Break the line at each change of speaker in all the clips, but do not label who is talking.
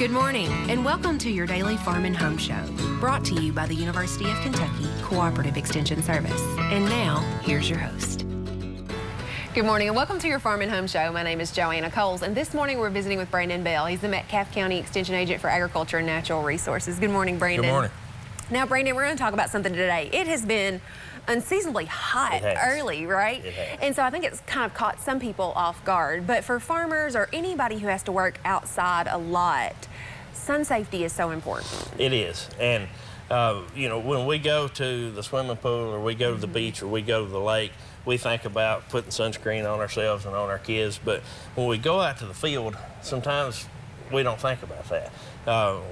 Good morning, and welcome to your daily Farm and Home Show, brought to you by the University of Kentucky Cooperative Extension Service. And now, here's your host.
Good morning, and welcome to your Farm and Home Show. My name is Joanna Coles, and this morning we're visiting with Brandon Bell. He's the Metcalfe County Extension Agent for Agriculture and Natural Resources. Good morning, Brandon.
Good morning.
Now, Brandon, we're going to talk about something today. It has been unseasonably hot early, right?
It has.
And so I think it's kind of caught some people off guard. But for farmers or anybody who has to work outside a lot, sun safety is so important.
It is. And, you know, when we go to the swimming pool or we go to the beach or we go to the lake, we think about putting sunscreen on ourselves and on our kids. But when we go out to the field, sometimes we don't think about that.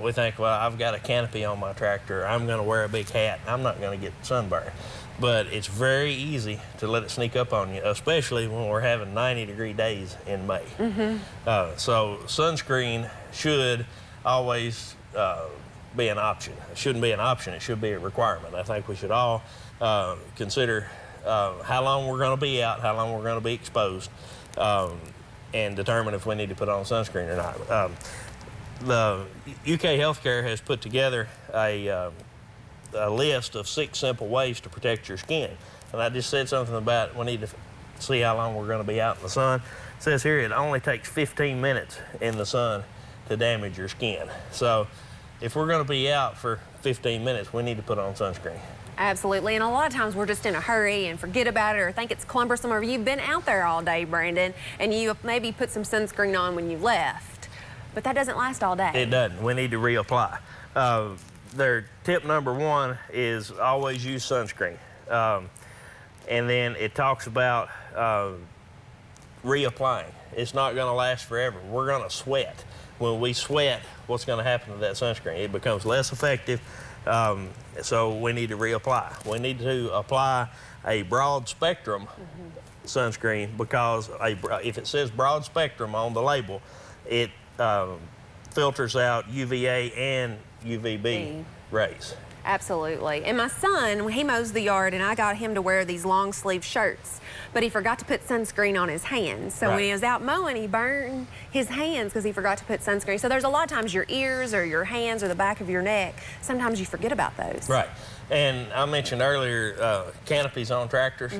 We think, well, I've got a canopy on my tractor. I'm going to wear a big hat. I'm not going to get sunburned. But it's very easy to let it sneak up on you, especially when we're having 90-degree days in May. So sunscreen should always be an option. It shouldn't be an option. It should be a requirement. I think we should all consider how long we're going to be out, how long we're going to be exposed, and determine if we need to put on sunscreen or not. The UK Healthcare has put together a list of 6 simple ways to protect your skin. And I just said something about we need to see how long we're going to be out in the sun. It says here it only takes 15 minutes in the sun to damage your skin. So if we're going to be out for 15 minutes, we need to put on sunscreen.
Absolutely, and a lot of times we're just in a hurry and forget about it or think it's cumbersome, or you've been out there all day, Brandon, and you maybe put some sunscreen on when you left, but that doesn't last all day.
It doesn't. We need to reapply. Their tip number 1 is always use sunscreen. And then it talks about reapplying. It's not going to last forever. We're going to sweat. When we sweat, what's going to happen to that sunscreen? It becomes less effective, so we need to reapply. We need to apply a broad spectrum sunscreen, because if it says broad spectrum on the label, it filters out UVA and UVB rays.
Absolutely. And my son, when he mows the yard, and I got him to wear these long sleeve shirts, but he forgot to put sunscreen on his hands. So when he was out mowing, he burned his hands because he forgot to put sunscreen. So there's a lot of times your ears or your hands or the back of your neck, sometimes you forget about those.
Right. And I mentioned earlier canopies on tractors.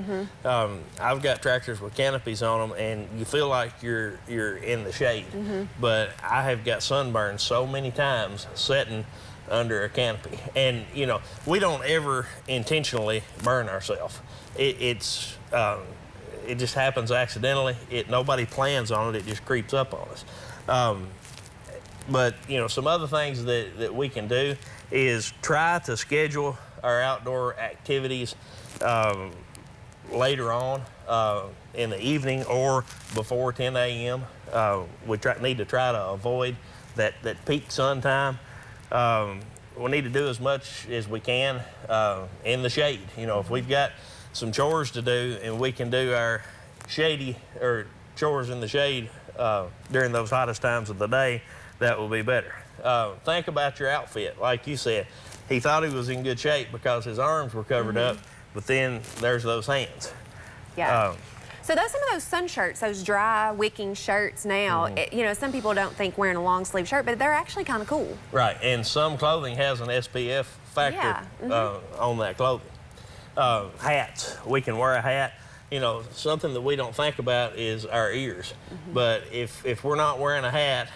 I've got tractors with canopies on them, and you feel like you're in the shade. But I have got sunburned so many times sitting under a canopy. And, you know, we don't ever intentionally burn ourselves. It just happens accidentally. Nobody plans on it. It just creeps up on us. But, you know, some other things that we can do is try to schedule our outdoor activities later on in the evening or before 10 a.m. We need to try to avoid that peak sun time. We need to do as much as we can in the shade. You know, if we've got some chores to do and we can do our shady or chores in the shade during those hottest times of the day, that will be better. Think about your outfit. Like you said, he thought he was in good shape because his arms were covered up, but then there's those hands.
Yeah. So those some of those sun shirts, those dry wicking shirts now, you know, some people don't think wearing a long sleeve shirt, but they're actually kind of cool.
Right, and some clothing has an SPF factor on that clothing. Hats, we can wear a hat. You know, something that we don't think about is our ears. But if we're not wearing a hat,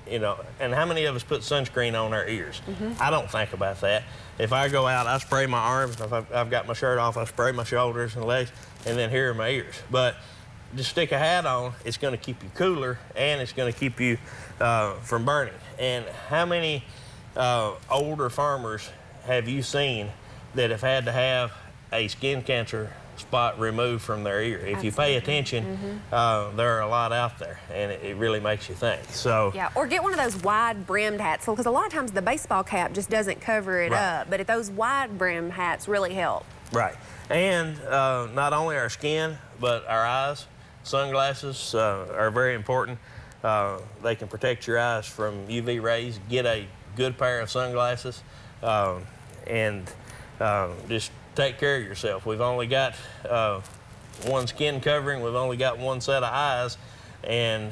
you know, and how many of us put sunscreen on our ears? I don't think about that. If I go out, I spray my arms. If I've got my shirt off, I spray my shoulders and legs, and then here are my ears. But just stick a hat on, it's going to keep you cooler, and it's going to keep you from burning. And how many older farmers have you seen that have had to have a skin cancer spot removed from their ear? If you pay attention, there are a lot out there, and it really makes you think. So
yeah, or get one of those wide brimmed hats, because a lot of times the baseball cap just doesn't cover it up, but those wide brim hats really help.
Right. And not only our skin, but our eyes. Sunglasses are very important. They can protect your eyes from UV rays. Get a good pair of sunglasses and just take care of yourself. We've only got one skin covering. We've only got one set of eyes. And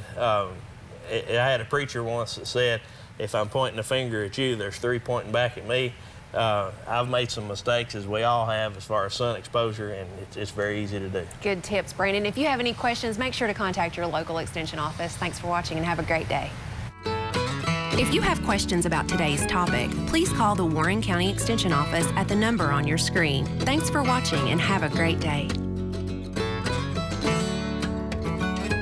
I had a preacher once that said, if I'm pointing a finger at you, there's 3 pointing back at me. I've made some mistakes, as we all have, as far as sun exposure, and it's very easy to do.
Good tips, Brandon. If you have any questions, make sure to contact your local extension office. Thanks for watching and have a great day.
If you have questions about today's topic, please call the Warren County Extension Office at the number on your screen. Thanks for watching and have a great day.